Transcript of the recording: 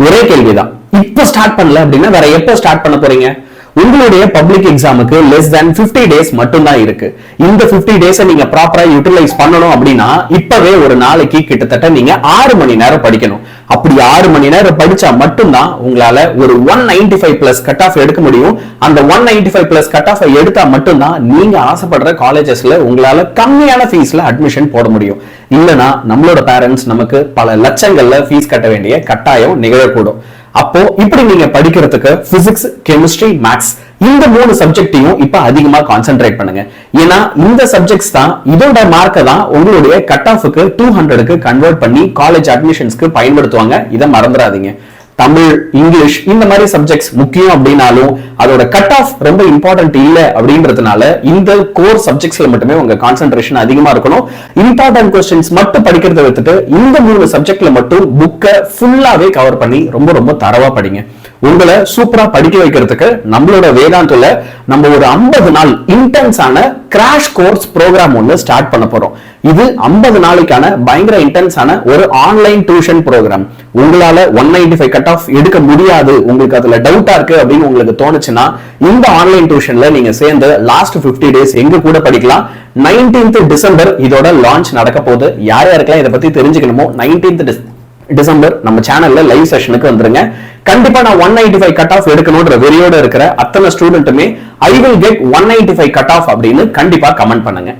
ஒரே கேள்விதான். இப்ப ஸ்டார்ட் பண்ணல அப்படின்னா வேற எப்ப ஸ்டார்ட் பண்ண போறீங்க? உங்களுடைய பப்ளிக் எக்ஸாமுக்கு less than 50 days மட்டும் தான் இருக்கு. இந்த 50 days நீங்க ப்ராப்பரா யூட்டிலைஸ் பண்ணணும் அப்படின்னா இப்பவே ஒரு நாளைக்கு கிட்டத்தட்ட நீங்க 6 மணி நேரம் படிக்கணும். அப்படி 6 மணி நேரம் படிச்சா மட்டும்தான் உங்களால ஒரு 195 பிளஸ் கட் ஆஃப் எடுக்க முடியும். அந்த 195 பிளஸ் கட் ஆஃப் எடுத்தா மட்டும்தான் நீங்க ஆசைப்படுற காலேஜஸ்ல உங்களால கம்மியான ஃபீஸ்ல அட்மிஷன் போட முடியும். இல்லனா நம்மளோட பேரண்ட்ஸ் நமக்கு பல லட்சங்கள்ல ஃபீஸ் கட்ட வேண்டிய கட்டாயம் நிகழக்கூடும். அப்போ இப்படி நீங்க படிக்கிறதுக்கு பிசிக்ஸ், கெமிஸ்ட்ரி, மேத்ஸ் இந்த 3 சப்ஜெக்டையும் இப்ப அதிகமா கான்சென்ட்ரேட் பண்ணுங்க. ஏன்னா இந்த சப்ஜெக்ட்ஸ் தான் இதோட மார்க்கை தான் உங்களுடைய கட் ஆஃப்க்கு 200க்கு கன்வெர்ட் பண்ணி காலேஜ் அட்மிஷன்ஸ்க்கு பயன்படுத்துவாங்க. இதை மறந்துடாதீங்க. தமிழ், இங்கிலீஷ் இந்த மாதிரி சப்ஜெக்ட்ஸ் முக்கியம் அப்படின்னாலும் அதோட கட் ஆஃப் ரொம்ப இம்பார்ட்டன்ட் இல்ல அப்படின்றதுனால இந்த கோர் சப்ஜெக்ட்ஸ்ல மட்டுமே உங்க கான்சென்ட்ரேஷன் அதிகமா இருக்கணும். இம்பார்ட்டன்ட் क्वेश्चंस மட்டும் படிக்கிறத விட்டுட்டு இந்த 3 சப்ஜெக்ட்ல மட்டும் புக்கை ஃபுல்லாவே கவர் பண்ணி ரொம்ப ரொம்ப தரவா படிங்க. உங்களை சூப்பரா படிக்க வைக்கிறதுக்கு நம்மளோட வேதாந்தல நம்ம ஒரு 50 நாள் இன்டென்ஸான கிராஷ் கோர்ஸ் ப்ரோக்ராம் ஒன்னு ஸ்டார்ட் பண்ண போறோம். இது 50 நாளைக்கான பயங்கர இன்டென்ஸான ஒரு ஆன்லைன் டியூஷன் ப்ரோக்ராம். உங்களால 195 கட் ஆஃப் எடுக்க முடியாது, உங்களுக்கு அதுல டவுட்டா இருக்கு அப்படின்னு உங்களுக்கு தோணுச்சுன்னா இந்த ஆன்லைன் டியூஷன்ல நீங்க சேர்ந்து லாஸ்ட் 50 டேஸ் எங்க கூட படிக்கலாம். 19th டிசம்பர் இதோட லான்ச் நடக்க போகுது. யார் யாருக்கெல்லாம் இதை பத்தி தெரிஞ்சுக்கணுமோ 19th டிசம்பர் நம்ம சேனல்ல லைவ் செஷனுக்கு வந்துருங்க. கண்டிப்பா நான் 195 கட் ஆஃப் எடுக்கணும்ன்ற வெறியோட இருக்கிற அத்தனை ஸ்டூடெண்ட்டுமே I will get 195 cut off அப்படின்னு கண்டிப்பா கமெண்ட் பண்ணுங்க.